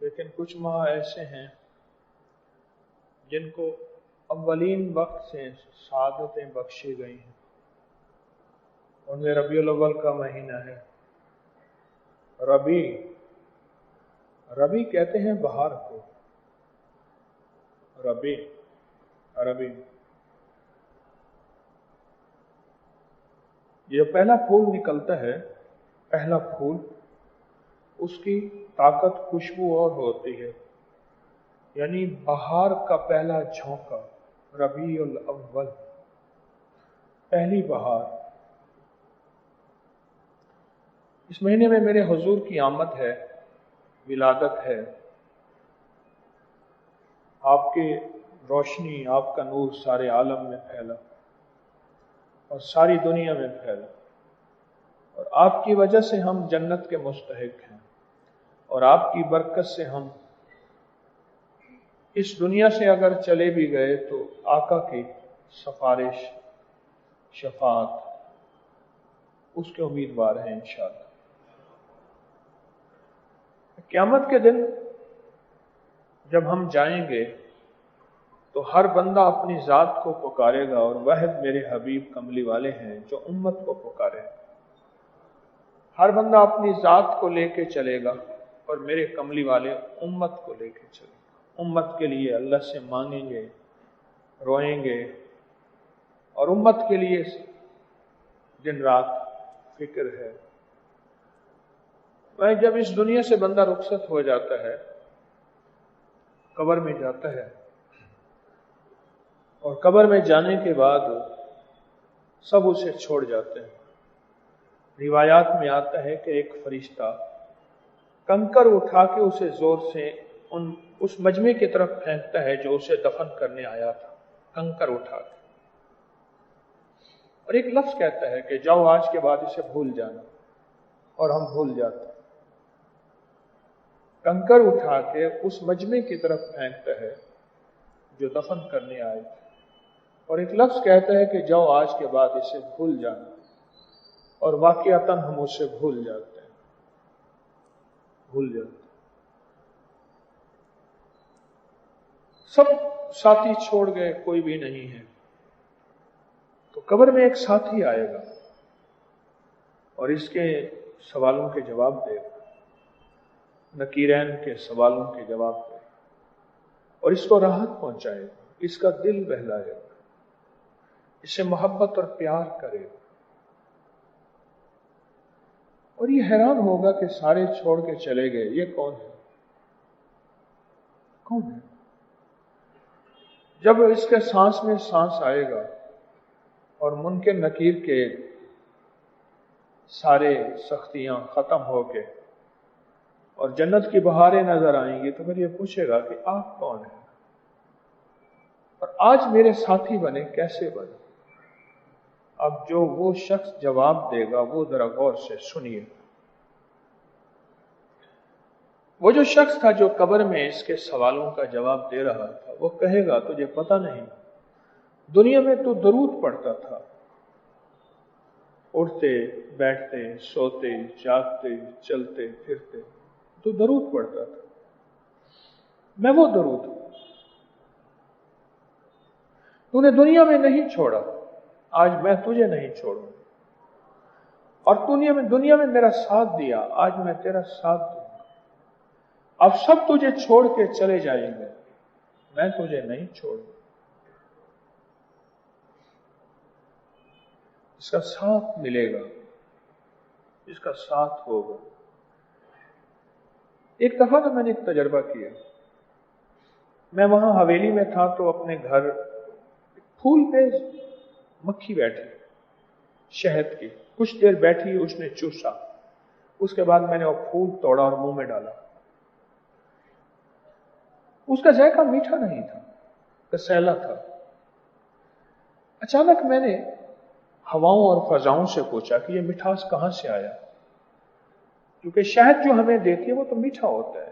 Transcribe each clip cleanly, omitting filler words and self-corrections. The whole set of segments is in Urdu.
لیکن کچھ ماہ ایسے ہیں جن کو اولین وقت سے سعادتیں بخشی گئی ہیں. ان میں ربیع الاول کا مہینہ ہے. ربیع کہتے ہیں بہار کو. ربیع عربی. یہ پہلا پھول نکلتا ہے، پہلا پھول، اس کی طاقت خوشبو اور ہوتی ہے. یعنی بہار کا پہلا جھونکا، ربیع الاول، پہلی بہار. اس مہینے میں میرے حضور کی آمد ہے، ولادت ہے. آپ کی روشنی، آپ کا نور سارے عالم میں پھیلا اور ساری دنیا میں پھیلا، اور آپ کی وجہ سے ہم جنت کے مستحق ہیں، اور آپ کی برکت سے ہم اس دنیا سے اگر چلے بھی گئے تو آقا کی سفارش، شفاعت، اس کے امیدوار ہیں انشاءاللہ. قیامت کے دن جب ہم جائیں گے تو ہر بندہ اپنی ذات کو پکارے گا، اور واحد میرے حبیب کملی والے ہیں جو امت کو پکارے. ہر بندہ اپنی ذات کو لے کے چلے گا، اور میرے کملی والے امت کو لے کے چلے گا. امت کے لیے اللہ سے مانگیں گے، روئیں گے، اور امت کے لیے دن رات فکر ہے. جب اس دنیا سے بندہ رخصت ہو جاتا ہے، قبر میں جاتا ہے، اور قبر میں جانے کے بعد سب اسے چھوڑ جاتے ہیں. روایات میں آتا ہے کہ ایک فرشتہ کنکر اٹھا کے اسے زور سے اس مجمع کی طرف پھینکتا ہے جو اسے دفن کرنے آیا تھا. کنکر اٹھا کے، اور ایک لفظ کہتا ہے کہ جاؤ آج کے بعد اسے بھول جانا، اور ہم بھول جاتے ہیں. کنکر اٹھا کے اس مجمع کی طرف پھینکتا ہے جو دفن کرنے آئے تھے، اور ایک لفظ کہتا ہے کہ جاؤ آج کے بعد اسے بھول جانا، اور واقعتاً ہم اسے بھول جاتے ہیں. بھول جاتے ہیں. سب ساتھی چھوڑ گئے، کوئی بھی نہیں ہے. تو قبر میں ایک ساتھی آئے گا اور اس کے سوالوں کے جواب دے گا، نکیرین کے سوالوں کے جواب دے گا، اور اس کو راحت پہنچائے گا، اس کا دل بہلائے گا، اسے محبت اور پیار کرے گا. اور یہ حیران ہوگا کہ سارے چھوڑ کے چلے گئے، یہ کون ہے؟ کون ہے؟ جب اس کے سانس میں سانس آئے گا اور منکر نکیر کے سارے سختیاں ختم ہو کے اور جنت کی بہاریں نظر آئیں گی، تو پھر یہ پوچھے گا کہ آپ کون ہیں، اور آج میرے ساتھی بنے، کیسے بنے؟ اب جو وہ شخص جواب دے گا وہ ذرا غور سے سنیے. وہ جو شخص تھا جو قبر میں اس کے سوالوں کا جواب دے رہا تھا، وہ کہے گا تجھے پتہ نہیں، دنیا میں تو درود پڑھتا تھا، اٹھتے بیٹھتے سوتے جاگتے چلتے پھرتے تو درود پڑھتا تھا. میں وہ درود ہوں. تو نے دنیا میں نہیں چھوڑا، آج میں تجھے نہیں چھوڑوں. اور دنیا میں میرا ساتھ دیا، آج میں تیرا ساتھ دوں گا. اب سب تجھے چھوڑ کے چلے جائیں گے، میں تجھے نہیں چھوڑوں. اس کا ساتھ ملے گا، اس کا ساتھ ہوگا. ایک دفعہ تو میں نے ایک تجربہ کیا. میں وہاں حویلی میں تھا تو اپنے گھر پھول پہ مکھی بیٹھی، شہد کی، کچھ دیر بیٹھی، اس نے چوسا. اس کے بعد میں نے وہ پھول توڑا اور منہ میں ڈالا. اس کا ذائقہ میٹھا نہیں تھا، کسیلا تھا. اچانک میں نے ہواؤں اور فضاؤں سے پوچھا کہ یہ مٹھاس کہاں سے آیا، کیونکہ شہد جو ہمیں دیتی ہے وہ تو میٹھا ہوتا ہے.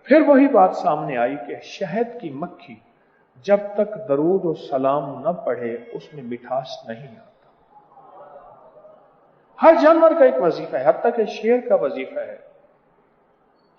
پھر وہی بات سامنے آئی کہ شہد کی مکھی جب تک درود و سلام نہ پڑھے اس میں مٹھاس نہیں آتا. ہر جانور کا ایک وظیفہ ہے، حتیٰ کہ شیر کا وظیفہ ہے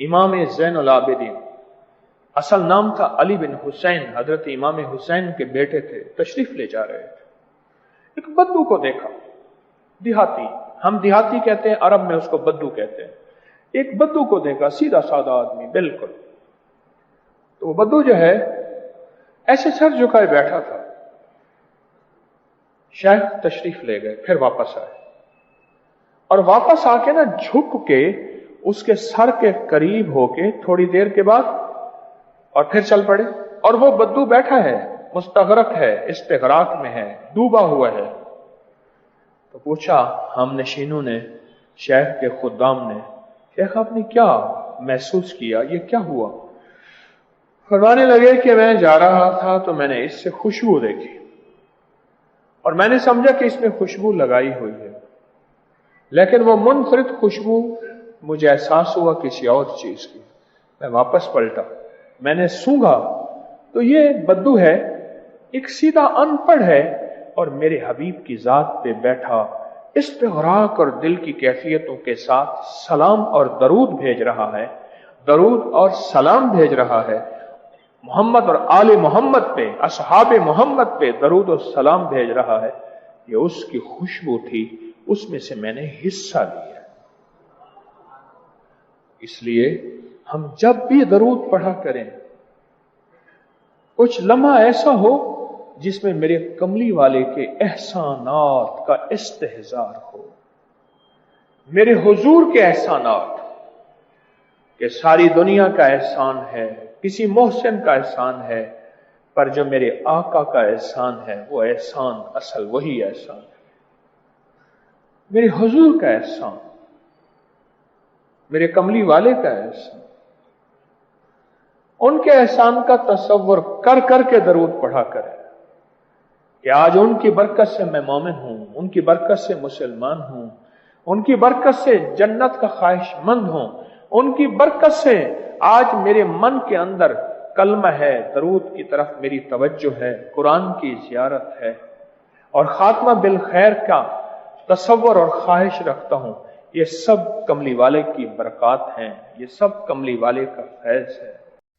امام زین العابدین، اصل نام تھا علی بن حسین، حضرت امام حسین کے بیٹے تھے، تشریف لے جا رہے تھے، ایک بدو کو دیکھا، دیہاتی، ہم دیہاتی کہتے ہیں، عرب میں اس کو بدو کہتے ہیں، ایک بدو کو دیکھا، سیدھا سادہ آدمی بالکل، تو وہ بدو جو ہے ایسے سر جھکائے بیٹھا تھا۔ شیخ تشریف لے گئے، پھر واپس آئے، اور واپس آ کے نا جھک کے اس کے سر کے قریب ہو کے تھوڑی دیر کے بعد اور پھر چل پڑے، اور وہ بدو بیٹھا ہے، مستغرق ہے، استغراق میں ہے، ڈوبا ہوا ہے۔ تو پوچھا ہم نشینوں نے، شیخ کے خدام نے، شیخ آپ نے کیا محسوس کیا، یہ کیا ہوا؟ فرمانے لگے کہ میں جا رہا تھا تو میں نے اس سے خوشبو دیکھی، اور میں نے سمجھا کہ اس میں خوشبو لگائی ہوئی ہے، لیکن وہ منفرد خوشبو مجھے احساس ہوا کسی اور چیز کی۔ میں واپس پلٹا، میں نے سونگھا تو یہ بدو ہے، ایک سیدھا ان پڑھ ہے، اور میرے حبیب کی ذات پہ بیٹھا استغراق اور دل کی کیفیتوں کے ساتھ سلام اور درود بھیج رہا ہے، درود اور سلام بھیج رہا ہے، محمد اور آل محمد پہ، اصحاب محمد پہ درود و سلام بھیج رہا ہے۔ یہ اس کی خوشبو تھی، اس میں سے میں نے حصہ لیا۔ اس لیے ہم جب بھی درود پڑھا کریں، کچھ لمحہ ایسا ہو جس میں میرے کملی والے کے احسانات کا استحضار ہو، میرے حضور کے احسانات، کہ ساری دنیا کا احسان ہے، کسی محسن کا احسان ہے، پر جو میرے آقا کا احسان ہے وہ احسان اصل وہی احسان ہے، میرے حضور کا احسان، میرے کملی والے کا احسان، ان کے احسان کا تصور کر کر کے درود پڑھا کرے کہ آج ان کی برکت سے میں مومن ہوں، ان کی برکت سے مسلمان ہوں، ان کی برکت سے جنت کا خواہش مند ہوں، ان کی برکت سے آج میرے من کے اندر کلمہ ہے، درود کی طرف میری توجہ ہے، قرآن کی زیارت ہے، اور خاتمہ بالخیر کا تصور اور خواہش رکھتا ہوں۔ یہ سب کملی والے کی برکات ہیں، یہ سب کملی والے کا فیض ہے۔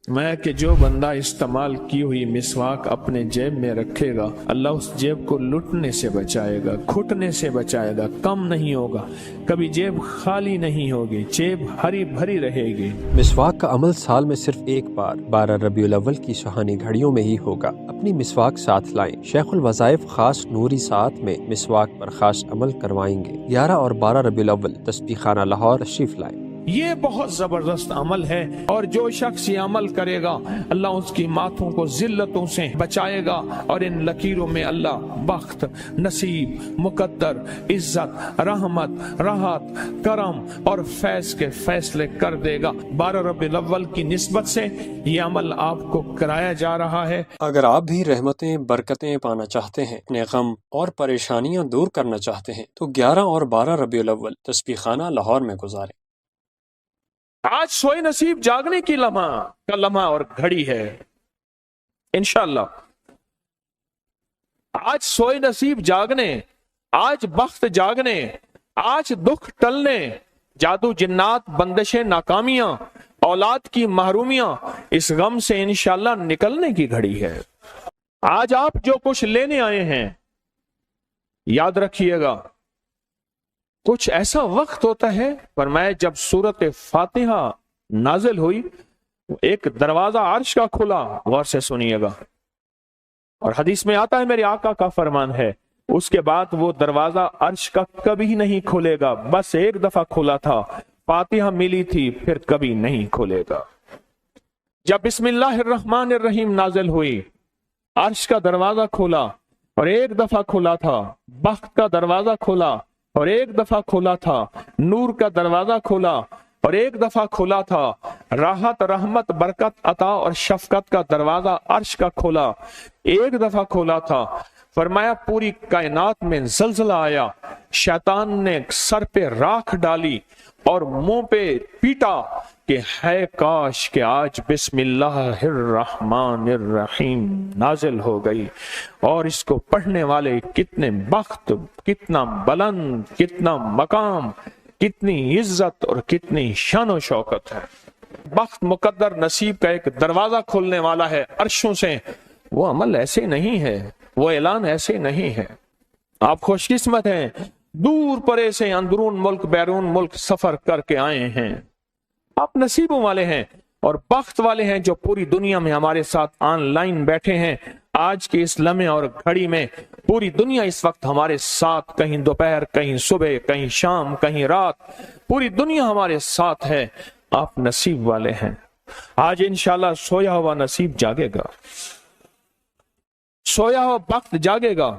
میں کہ جو بندہ استعمال کی ہوئی مسواک اپنے جیب میں رکھے گا، اللہ اس جیب کو لٹنے سے بچائے گا، کھٹنے سے بچائے گا، کم نہیں ہوگا، کبھی جیب خالی نہیں ہوگی، جیب ہری بھری رہے گی۔ مسواک کا عمل سال میں صرف ایک بار 12 ربیع الاول کی سہانی گھڑیوں میں ہی ہوگا۔ اپنی مسواک ساتھ لائیں۔ شیخ الوظائف خاص نوری ساعت میں مسواک پر خاص عمل کروائیں گے۔ 11 اور 12 ربیع الاول تسبیح خانہ لاہور تشریف لائیں۔ یہ بہت زبردست عمل ہے، اور جو شخص یہ عمل کرے گا اللہ اس کی ماتھوں کو ذلتوں سے بچائے گا، اور ان لکیروں میں اللہ بخت، نصیب، مقدر، عزت، رحمت، راحت، کرم اور فیض کے فیصلے کر دے گا۔ 12 ربیع الاول کی نسبت سے یہ عمل آپ کو کرایا جا رہا ہے۔ اگر آپ بھی رحمتیں برکتیں پانا چاہتے ہیں، اپنے غم اور پریشانیاں دور کرنا چاہتے ہیں، تو 11 اور 12 ربیع الاول تسبیح خانہ لاہور میں گزاریں۔ آج سوئے نصیب جاگنے کی لمحہ کا لمحہ اور گھڑی ہے، انشاءاللہ آج سوئے نصیب جاگنے، آج بخت جاگنے، آج دکھ ٹلنے، جادو جنات بندشیں ناکامیاں، اولاد کی محرومیاں، اس غم سے انشاءاللہ نکلنے کی گھڑی ہے۔ آج آپ جو کچھ لینے آئے ہیں، یاد رکھیے گا کچھ ایسا وقت ہوتا ہے، فرمایا جب سورت فاتحہ نازل ہوئی ایک دروازہ عرش کا کھلا، غور سے سنیے گا، اور حدیث میں آتا ہے میرے آقا کا فرمان ہے، اس کے بعد وہ دروازہ عرش کا کبھی نہیں کھلے گا، بس ایک دفعہ کھلا تھا، فاتحہ ملی تھی، پھر کبھی نہیں کھلے گا۔ جب بسم اللہ الرحمن الرحیم نازل ہوئی، عرش کا دروازہ کھولا اور ایک دفعہ کھلا تھا، بخت کا دروازہ کھولا اور ایک دفعہ کھولا تھا، نور کا دروازہ کھولا اور ایک دفعہ کھولا تھا، راحت، رحمت، برکت، عطا اور شفقت کا دروازہ عرش کا کھولا، ایک دفعہ کھولا تھا، فرمایا پوری کائنات میں زلزلہ آیا، شیطان نے سر پہ راکھ ڈالی اور منہ پہ پیٹا کہ ہے کاش کہ آج بسم اللہ الرحمن الرحیم نازل ہو گئی، اور اس کو پڑھنے والے کتنے بخت، کتنا بلند، کتنا مقام، کتنی عزت اور کتنی شان و شوکت ہے۔ بخت مقدر نصیب کا ایک دروازہ کھولنے والا ہے عرشوں سے، وہ عمل ایسے نہیں ہے، وہ اعلان ایسے نہیں ہے۔ آپ خوش قسمت ہیں، دور پرے سے اندرون ملک بیرون ملک سفر کر کے آئے ہیں، آپ نصیبوں والے ہیں اور بخت والے ہیں جو پوری دنیا میں ہمارے ساتھ آن لائن بیٹھے ہیں۔ آج کے اس لمحے اور گھڑی میں پوری دنیا اس وقت ہمارے ساتھ، کہیں دوپہر، کہیں صبح، کہیں شام، کہیں رات، پوری دنیا ہمارے ساتھ ہے۔ آپ نصیب والے ہیں۔ آج انشاءاللہ سویا ہوا نصیب جاگے گا، سویا ہوا وقت جاگے گا۔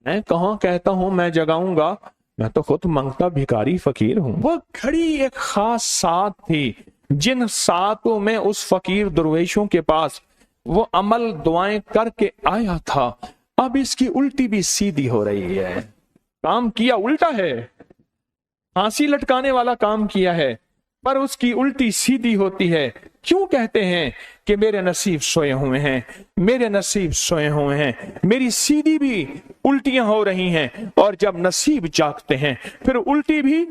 میں کہاں کہتا ہوں میں جگاؤں گا، میں تو خود منگتا بھکاری فقیر ہوں۔ وہ گھڑی ایک خاص ساتھ تھی، جن ساتوں میں اس فقیر درویشوں کے پاس وہ عمل دعائیں کر کے آیا تھا، اب اس کی الٹی بھی سیدھی ہو رہی ہے۔ کام کیا الٹا ہے، پھانسی لٹکانے والا کام کیا ہے، پر اس کی الٹی سیدھی ہوتی ہے۔ کیوں کہتے ہیں کہ میرے نصیب سوئے ہوئے ہیں، میرے نصیب سوئے ہوئے ہیں، میری سیدھی بھی الٹیاں ہو رہی ہیں، اور جب نصیب جاگتے ہیں پھر الٹی بھی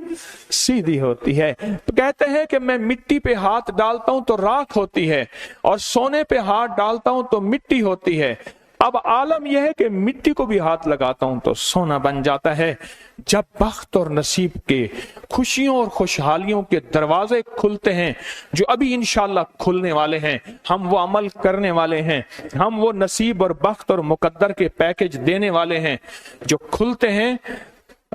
سیدھی ہوتی ہے۔ تو کہتے ہیں کہ میں مٹی پہ ہاتھ ڈالتا ہوں تو راکھ ہوتی ہے، اور سونے پہ ہاتھ ڈالتا ہوں تو مٹی ہوتی ہے۔ اب عالم یہ ہے کہ مٹی کو بھی ہاتھ لگاتا ہوں تو سونا بن جاتا ہے۔ جب بخت اور نصیب کے خوشیوں اور خوشحالیوں کے دروازے کھلتے ہیں، جو ابھی انشاءاللہ کھلنے والے ہیں، ہم وہ عمل کرنے والے ہیں، ہم وہ نصیب اور بخت اور مقدر کے پیکج دینے والے ہیں جو کھلتے ہیں۔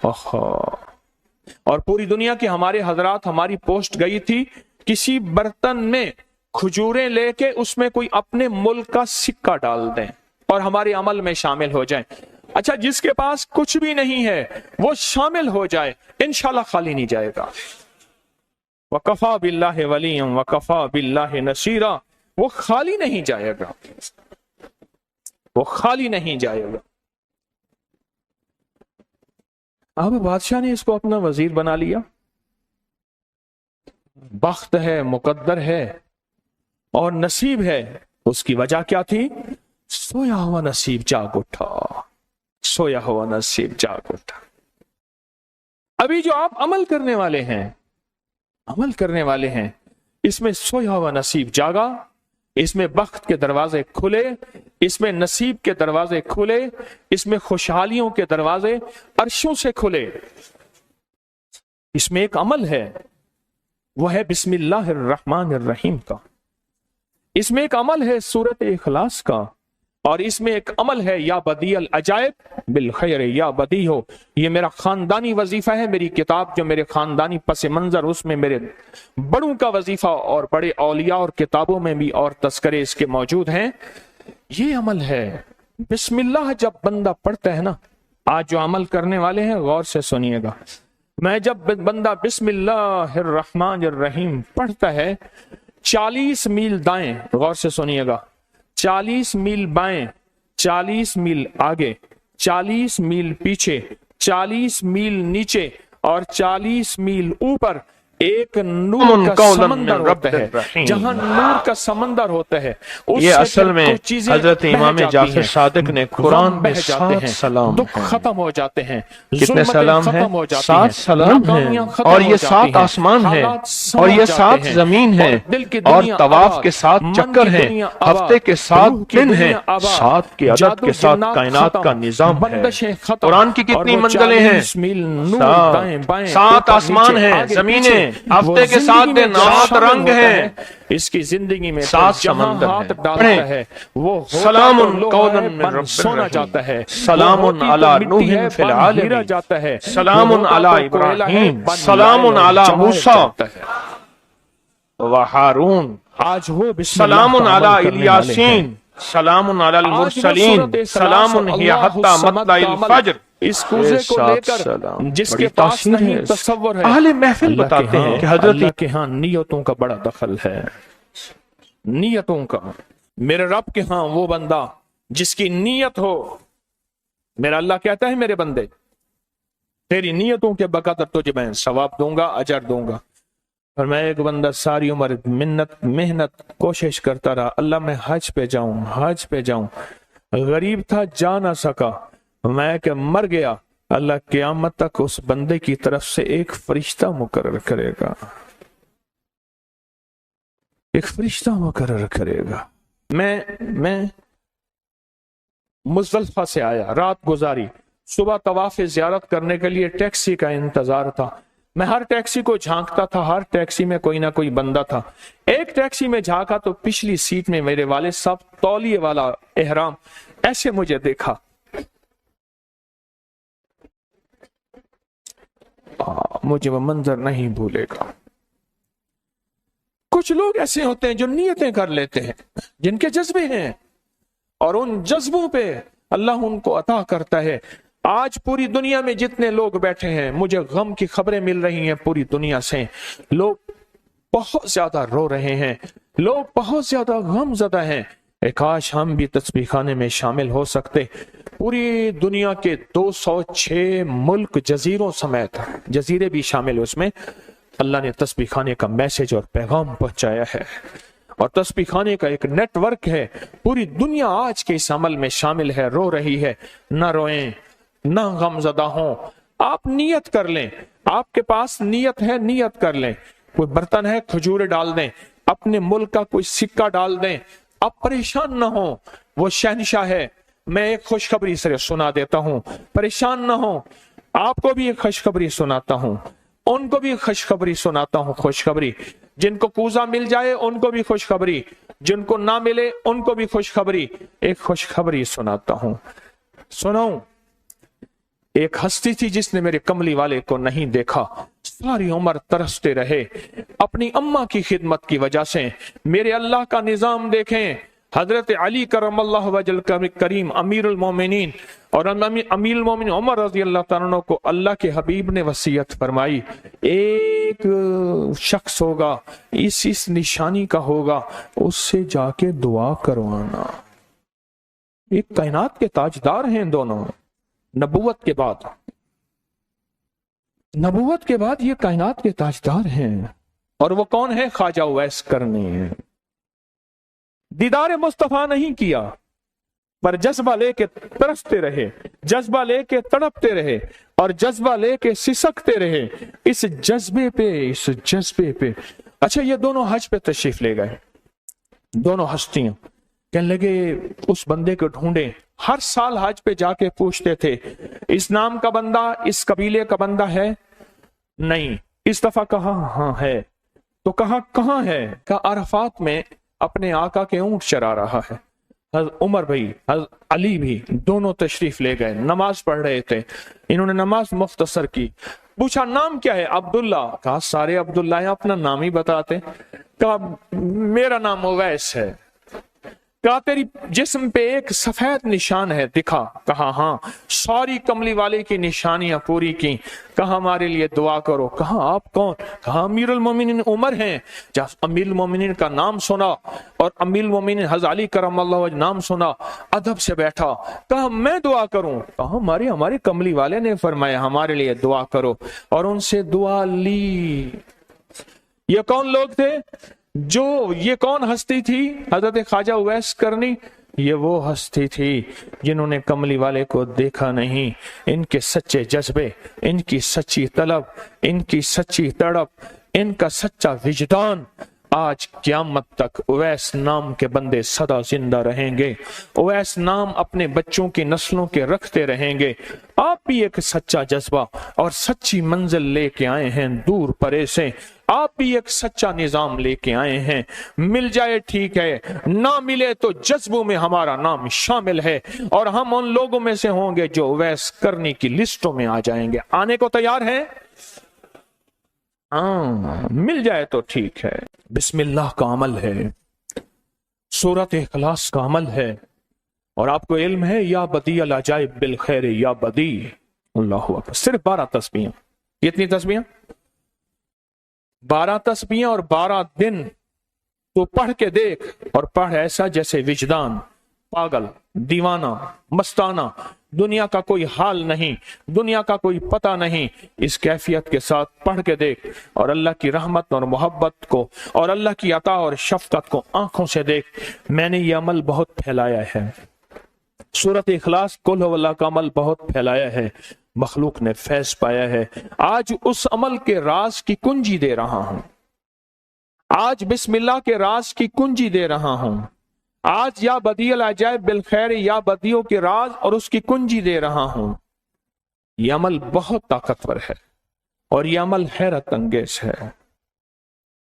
اور پوری دنیا کے ہمارے حضرات، ہماری پوسٹ گئی تھی، کسی برتن میں کھجوریں لے کے اس میں کوئی اپنے ملک کا سکہ ڈال دیں اور ہمارے عمل میں شامل ہو جائیں۔ اچھا، جس کے پاس کچھ بھی نہیں ہے وہ شامل ہو جائے، انشاءاللہ خالی نہیں جائے گا۔ وَكَفَى بِاللَّهِ وَلِيًّا وَكَفَى بِاللَّهِ نَصِيرًا، وہ خالی نہیں جائے گا، وہ خالی نہیں جائے گا۔ اب بادشاہ نے اس کو اپنا وزیر بنا لیا، بخت ہے، مقدر ہے اور نصیب ہے۔ اس کی وجہ کیا تھی؟ سویا ہوا نصیب جاگ اٹھا، سویا ہوا نصیب جاگ اٹھا۔ ابھی جو آپ عمل کرنے والے ہیں، عمل کرنے والے ہیں، اس میں سویا ہوا نصیب جاگا، اس میں بخت کے دروازے کھلے، اس میں نصیب کے دروازے کھلے، اس میں خوشحالیوں کے دروازے عرشوں سے کھلے۔ اس میں ایک عمل ہے، وہ ہے بسم اللہ الرحمن الرحیم کا۔ اس میں ایک عمل ہے سورۃ اخلاص کا، اور اس میں ایک عمل ہے یا بدیع العجائب بالخیر یا بدیع ہو۔ یہ میرا خاندانی وظیفہ ہے، میری کتاب جو میرے خاندانی پس منظر، اس میں میرے بڑوں کا وظیفہ اور بڑے اولیاء اور کتابوں میں بھی اور تذکرے اس کے موجود ہیں۔ یہ عمل ہے بسم اللہ۔ جب بندہ پڑھتا ہے نا، آج جو عمل کرنے والے ہیں غور سے سنیے گا، میں جب بندہ بسم اللہ الرحمن الرحیم پڑھتا ہے، 40 میل دائیں، غور سے سنیے گا، 40 میل بائیں، 40 میل آگے، 40 میل پیچھے، 40 میل نیچے اور 40 میل اوپر ایک نور کا سمندر ہوتا ہے۔ جہاں نور کا سمندر ہوتا ہے، یہ اصل میں حضرت امام جعفر صادق نے قرآن میں 7 سلام دکھ ختم ہو جاتے ہیں، کتنے سلام ہیں؟ 7 سلام ہیں، اور یہ 7 آسمان ہیں، اور یہ 7 زمین ہیں، اور طواف کے 7 چکر ہیں، ہفتے کے 7 دن ہیں، 7 کے عدد کے ساتھ کائنات کا نظام ہے۔ قرآن کی کتنی منزلیں ہیں؟ 7 آسمان ہیں، زمینیں، ہفتے کے 7 دن، 8 رنگ ہیں، اس کی زندگی میں 7 سمندر ہیں۔ وہ سلام قولا من رب الرحیم، سلام علی نوح فی العالمین، سلام علی ابراہیم، سلام علی موسیٰ و ہارون، آج وہ سلام علی الیاسین، سلام علی المرسلین، سلام ہی حتی مطلع الفجر۔ اس کوزے کو لے کر جس کے پاس نہیں تصور ہے، اہل محفل بتاتے ہیں کہ حضرت اللہ کے ہاں نیتوں کا بڑا دخل ہے، نیتوں کا۔ میرے رب کے ہاں وہ بندہ جس کی نیت ہو، میرا اللہ کہتا ہے میرے بندے تیری نیتوں کے بقدر تجھے میں ثواب دوں گا، اجر دوں گا۔ اور میں ایک بندہ ساری عمر محنت کوشش کرتا رہا، اللہ میں حج پہ جاؤں، حج پہ جاؤں، غریب تھا جا نہ سکا، میں کہ مر گیا، اللہ قیامت تک اس بندے کی طرف سے ایک فرشتہ مقرر کرے گا۔ ایک فرشتہ مقرر کرے گا. میں مزدلفہ سے آیا، رات گزاری، صبح طواف زیارت کرنے کے لیے ٹیکسی کا انتظار تھا. میں ہر ٹیکسی کو جھانکتا تھا، ہر ٹیکسی میں کوئی نہ کوئی بندہ تھا. ایک ٹیکسی میں جھانکا تو پچھلی سیٹ میں میرے والد صاحب، تولیے والا احرام، ایسے مجھے دیکھا. مجھے وہ منظر نہیں بھولے گا. کچھ لوگ ایسے ہوتے ہیں جو نیتیں کر لیتے ہیں، جن کے جذبے ہیں، اور ان جذبوں پہ اللہ ان کو عطا کرتا ہے. آج پوری دنیا میں جتنے لوگ بیٹھے ہیں، مجھے غم کی خبریں مل رہی ہیں پوری دنیا سے. لوگ بہت زیادہ رو رہے ہیں، لوگ بہت زیادہ غم زدہ ہیں. کاش ہم بھی تسبیح خانے میں شامل ہو سکتے. پوری دنیا کے 206 ملک، جزیروں سمیت، جزیرے بھی شامل اس میں، اللہ نے تسبیح خانے کا میسج اور پیغام پہنچایا ہے. اور تسبیح خانے کا ایک نیٹ ورک ہے. پوری دنیا آج کے اس عمل میں شامل ہے، رو رہی ہے. نہ روئیں، نہ غم زدہ ہوں. آپ نیت کر لیں، آپ کے پاس نیت ہے، نیت کر لیں. کوئی برتن ہے، کھجورے ڈال دیں، اپنے ملک کا کوئی سکہ ڈال دیں. آپ پریشان نہ ہوں، وہ شہنشاہ ہے. میں ایک خوشخبری سے سنا دیتا ہوں، پریشان نہ ہوں. آپ کو بھی ایک خوشخبری سناتا ہوں، ان کو بھی خوشخبری سناتا ہوں. خوشخبری، جن کو کوزہ مل جائے ان کو بھی خوشخبری، جن کو نہ ملے ان کو بھی خوشخبری. ایک خوشخبری سناتا ہوں. سناؤں؟ ایک ہستی تھی جس نے میرے کملی والے کو نہیں دیکھا، ساری عمر ترستے رہے اپنی اماں کی خدمت کی وجہ سے. میرے اللہ کا نظام دیکھیں. حضرت علی کرم اللہ وجل کریم امیر المومنین، اور امیر المومنین عمر رضی اللہ تعالیٰ عنہ کو اللہ کے حبیب نے وصیت فرمائی، ایک شخص ہوگا، اس نشانی کا ہوگا، اس سے جا کے دعا کروانا. ایک کائنات کے تاجدار ہیں دونوں. نبوت کے بعد یہ کائنات کے تاجدار ہیں. اور وہ کون ہے؟ خواجہ اویس کرنی ہے. دیدار مصطفیٰ نہیں کیا، پر جذبہ لے کے ترستے رہے، جذبہ لے کے تڑپتے رہے، اور جذبہ لے کے سسکتے رہے. اس جذبے پہ اچھا، یہ دونوں حج پہ تشریف لے گئے، دونوں ہستیاں. کہنے لگے اس بندے کو ڈھونڈیں. ہر سال حج پہ جا کے پوچھتے تھے، اس نام کا بندہ، اس قبیلے کا بندہ ہے؟ نہیں. اس دفعہ کہا ہاں ہے. تو کہا کہاں ہے؟ کہا عرفات میں اپنے آقا کے اونٹ چرا رہا ہے. حضرت عمر بھی، حضرت علی بھی، دونوں تشریف لے گئے. نماز پڑھ رہے تھے، انہوں نے نماز مختصر کی. پوچھا نام کیا ہے؟ عبداللہ. کہا سارے عبداللہ ہیں، اپنا نام ہی بتاتے. کہا میرا نام اویس ہے. کہا تیری جسم پہ ایک سفید نشان ہے، دکھا. کہا ہاں. ساری کملی والے کی نشانیاں پوری کی. کہا ہمارے لیے دعا کرو. کہا آپ کون؟ کہا امیر المومنین عمر ہیں. امیر المومنین کا نام سنا، اور امیر المومنین حضرت علی کرم اللہ وجہ نام سنا، ادب سے بیٹھا. کہا میں دعا کروں؟ کہا ہمارے کملی والے نے فرمایا ہمارے لیے دعا کرو. اور ان سے دعا لی. یہ کون لوگ تھے؟ یہ کون ہستی تھی؟ حضرت خواجہ اویس کرنی. یہ وہ ہستی تھی جنہوں نے کملی والے کو دیکھا نہیں. ان کے سچے جذبے، ان کی سچی طلب، ان کی سچی تڑپ، ان کا سچا وجدان، آج قیامت تک اویس نام کے بندے سدا زندہ رہیں گے. اویس نام اپنے بچوں کی نسلوں کے رکھتے رہیں گے. آپ بھی ایک سچا جذبہ اور سچی منزل لے کے آئے ہیں دور پرے سے. آپ بھی ایک سچا نظام لے کے آئے ہیں. مل جائے ٹھیک ہے، نہ ملے تو جذبوں میں ہمارا نام شامل ہے، اور ہم ان لوگوں میں سے ہوں گے جو اویس کرنی کی لسٹوں میں آ جائیں گے. آنے کو تیار ہیں؟ مل جائے تو ٹھیک ہے. بسم اللہ کا عمل ہے، سورۃ اخلاص کا عمل ہے. اور آپ کو علم ہے یا بدیع العجائب بالخیر یا بدیع. اللہ اکبر. صرف 12 تسبیحاں. کتنی تسبیحاں؟ 12 تسبیحاں اور 12 دن. تو پڑھ کے دیکھ، اور پڑھ ایسا جیسے وجدان پاگل، دیوانہ، مستانہ، دنیا کا کوئی حال نہیں، دنیا کا کوئی پتہ نہیں. اس کیفیت کے ساتھ پڑھ کے دیکھ، اور اللہ کی رحمت اور محبت کو اور اللہ کی عطا اور شفقت کو آنکھوں سے دیکھ. میں نے یہ عمل بہت پھیلایا ہے، سورۃ اخلاص قل هو اللہ کا عمل بہت پھیلایا ہے، مخلوق نے فیض پایا ہے. آج اس عمل کے راز کی کنجی دے رہا ہوں. آج بسم اللہ کے راز کی کنجی دے رہا ہوں، آج یا بدیع العجائب بالخیر یا بدیعوں کے راز اور اس کی کنجی دے رہا ہوں۔ یہ عمل بہت طاقتور ہے اور یہ عمل حیرت انگیز ہے۔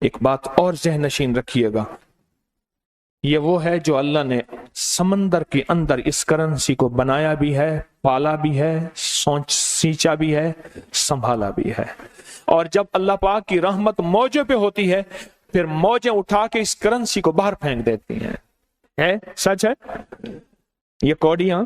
ایک بات اور ذہن نشین رکھیے گا، یہ وہ ہے جو اللہ نے سمندر کے اندر اس کرنسی کو بنایا بھی ہے، پالا بھی ہے، سینچا بھی ہے، سنبھالا بھی ہے، اور جب اللہ پاک کی رحمت موجوں پہ ہوتی ہے پھر موجیں اٹھا کے اس کرنسی کو باہر پھینک دیتی ہیں۔ ہے سچ ہے؟ یہ کوڑیاں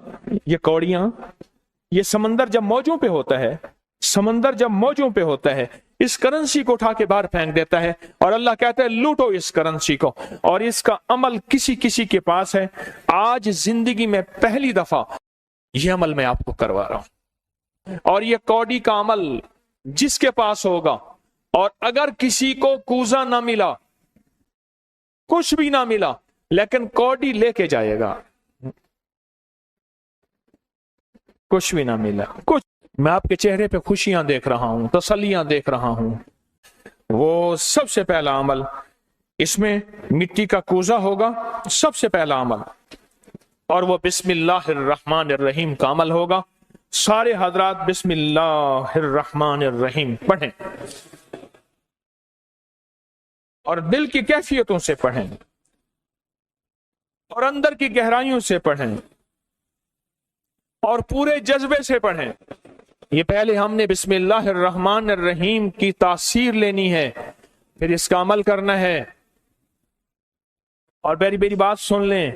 یہ سمندر جب موجوں پہ ہوتا ہے، سمندر جب موجوں پہ ہوتا ہے اس کرنسی کو اٹھا کے باہر پھینک دیتا ہے، اور اللہ کہتا ہے لوٹو اس کرنسی کو، اور اس کا عمل کسی کے پاس ہے۔ آج زندگی میں پہلی دفعہ یہ عمل میں آپ کو کروا رہا ہوں، اور یہ کوڑی کا عمل جس کے پاس ہوگا، اور اگر کسی کو کوزہ نہ ملا، کچھ بھی نہ ملا، لیکن کوڑی لے کے جائے گا، کچھ بھی نہ ملا، کچھ میں آپ کے چہرے پہ خوشیاں دیکھ رہا ہوں، تسلیاں دیکھ رہا ہوں۔ وہ سب سے پہلا عمل، اس میں مٹی کا کوزہ ہوگا، سب سے پہلا عمل، اور وہ بسم اللہ الرحمن الرحیم کا عمل ہوگا۔ سارے حضرات بسم اللہ الرحمن الرحیم پڑھیں، اور دل کی کیفیتوں سے پڑھیں، اور اندر کی گہرائیوں سے پڑھیں، اور پورے جذبے سے پڑھیں۔ یہ پہلے ہم نے بسم اللہ الرحمن الرحیم کی تاثیر لینی ہے، پھر اس کا عمل کرنا ہے۔ اور میری بات سن لیں،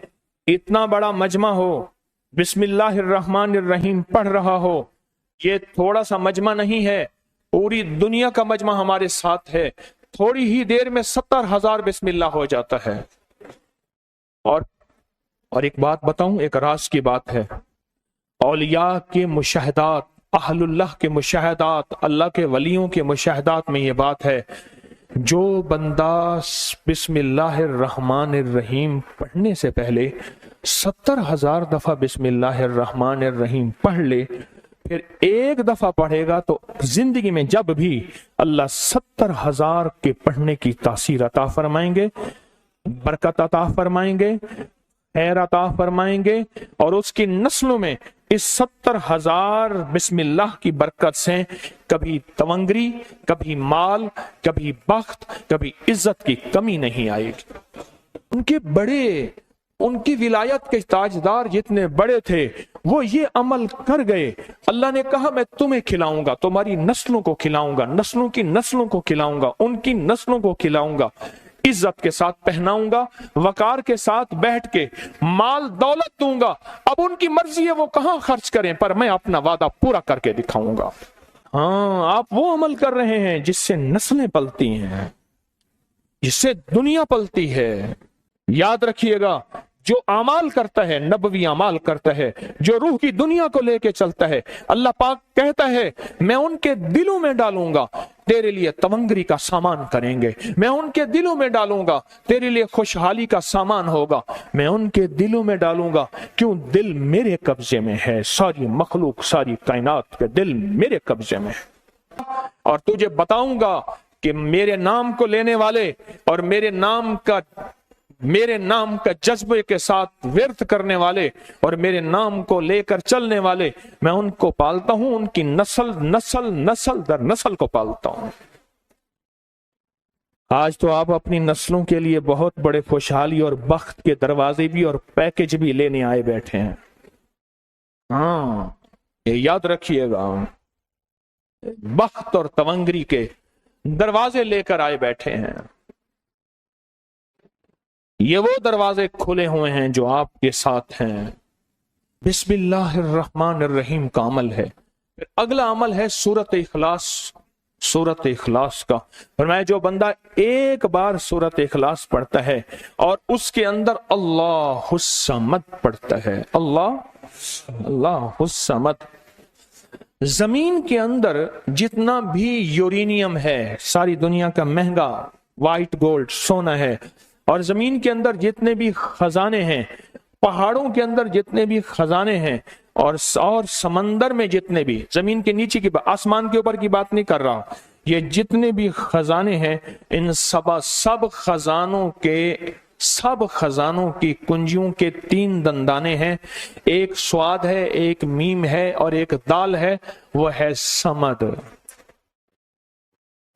اتنا بڑا مجمع ہو، بسم اللہ الرحمن الرحیم پڑھ رہا ہو، یہ تھوڑا سا مجمع نہیں ہے، پوری دنیا کا مجمع ہمارے ساتھ ہے، تھوڑی ہی دیر میں 70,000 بسم اللہ ہو جاتا ہے۔ اور ایک بات بتاؤں، ایک راز کی بات ہے، اولیاء کے مشاہدات، اہل اللہ کے مشاہدات، اللہ کے ولیوں کے مشاہدات میں یہ بات ہے، جو بندہ بسم اللہ الرحمن الرحیم پڑھنے سے پہلے 70,000 دفعہ بسم اللہ الرحمن الرحیم پڑھ لے، پھر ایک دفعہ پڑھے گا تو زندگی میں جب بھی اللہ 70,000 کے پڑھنے کی تاثیر عطا فرمائیں گے، برکت عطا فرمائیں گے، خیر عطا فرمائیں گے، اور اس کی نسلوں میں اس 70,000 بسم اللہ کی برکت سے کبھی تونگری، کبھی مال، کبھی بخت، کبھی عزت کی کمی نہیں آئے گی۔ ان کی ولایت کے تاجدار جتنے بڑے تھے وہ یہ عمل کر گئے، اللہ نے کہا میں تمہیں کھلاؤں گا، تمہاری نسلوں کو کھلاؤں گا، نسلوں کی نسلوں کو کھلاؤں گا، ان کی نسلوں کو کھلاؤں گا، عزت کے ساتھ پہناؤں گا، وقار کے ساتھ بیٹھ کے مال دولت دوں گا، اب ان کی مرضی ہے وہ کہاں خرچ کریں، پر میں اپنا وعدہ پورا کر کے دکھاؤں گا۔ ہاں، آپ وہ عمل کر رہے ہیں جس سے نسلیں پلتی ہیں، جس سے دنیا پلتی ہے۔ یاد رکھیے گا، جو اعمال کرتا ہے، نبوی اعمال کرتا ہے، جو روح کی دنیا کو لے کے چلتا ہے، اللہ پاک کہتا ہے میں ان کے دلوں میں ڈالوں گا، تیرے لیے تونگری کا سامان کریں گے، میں ان کے دلوں میں ڈالوں گا، تیرے لیے خوشحالی کا سامان ہوگا، میں ان کے دلوں میں ڈالوں گا، کیوں دل میرے قبضے میں ہے، ساری مخلوق، ساری کائنات کے دل میرے قبضے میں ہے۔ اور تجھے بتاؤں گا کہ میرے نام کو لینے والے اور میرے نام کا جذبے کے ساتھ ورد کرنے والے اور میرے نام کو لے کر چلنے والے، میں ان کو پالتا ہوں، ان کی نسل در نسل کو پالتا ہوں۔ آج تو آپ اپنی نسلوں کے لیے بہت بڑے خوشحالی اور بخت کے دروازے بھی اور پیکج بھی لینے آئے بیٹھے ہیں۔ ہاں، یہ یاد رکھیے گا، بخت اور تونگری کے دروازے لے کر آئے بیٹھے ہیں۔ یہ وہ دروازے کھلے ہوئے ہیں جو آپ کے ساتھ ہیں۔ بسم اللہ الرحمن الرحیم کا عمل ہے۔ پھر اگلا عمل ہے سورۃ اخلاص کا۔ فرمایا جو بندہ ایک بار سورۃ اخلاص پڑھتا ہے اور اس کے اندر اللہ الصمد پڑھتا ہے، اللہ الصمد، زمین کے اندر جتنا بھی یورینیم ہے، ساری دنیا کا مہنگا وائٹ گولڈ سونا ہے، اور زمین کے اندر جتنے بھی خزانے ہیں، پہاڑوں کے اندر جتنے بھی خزانے ہیں، اور سمندر میں جتنے بھی، زمین کے نیچے کی، آسمان کے اوپر کی بات نہیں کر رہا، یہ جتنے بھی خزانے ہیں ان سب خزانوں کی کنجیوں کے 3 دندانے ہیں، ایک سواد ہے، ایک میم ہے اور ایک دال ہے، وہ ہے سمد۔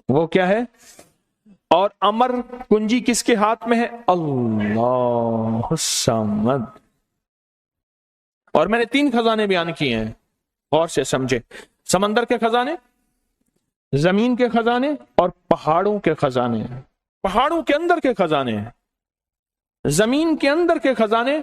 وہ کیا ہے؟ اور امر کنجی کس کے ہاتھ میں ہے؟ اللہ الصمد۔ اور میں نے 3 خزانے بیان کیے ہیں، غور سے سمجھے، سمندر کے خزانے، زمین کے خزانے اور پہاڑوں کے خزانے۔ پہاڑوں کے اندر کے خزانے، زمین کے اندر کے خزانے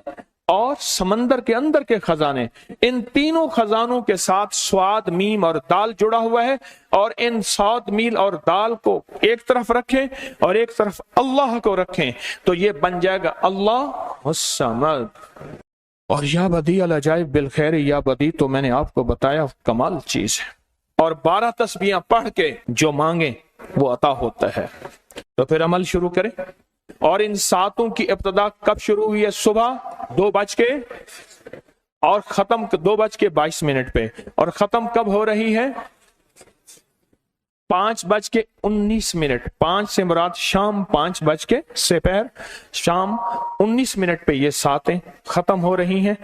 اور سمندر کے اندر کے خزانے، ان تینوں خزانوں کے ساتھ سواد، میم اور دال جڑا ہوا ہے، اور ان سواد، میم اور دال کو ایک طرف رکھیں اور ایک طرف اللہ کو رکھیں تو یہ بن جائے گا اللہ الصمد۔ اور یا بدیع العجائب بالخیر یا بدیع تو میں نے آپ کو بتایا کمال چیز ہے، اور 12 تسبیحاں پڑھ کے جو مانگیں وہ عطا ہوتا ہے۔ تو پھر عمل شروع کریں۔ اور ان 7 کی ابتدا کب شروع ہوئی ہے؟ صبح 2 بج کے اور ختم 2:22 پہ، اور ختم کب ہو رہی ہے؟ 5:19۔ 5 سے مراد شام 5 بج کے سپہر شام 19 منٹ پہ یہ 7 ختم ہو رہی ہیں۔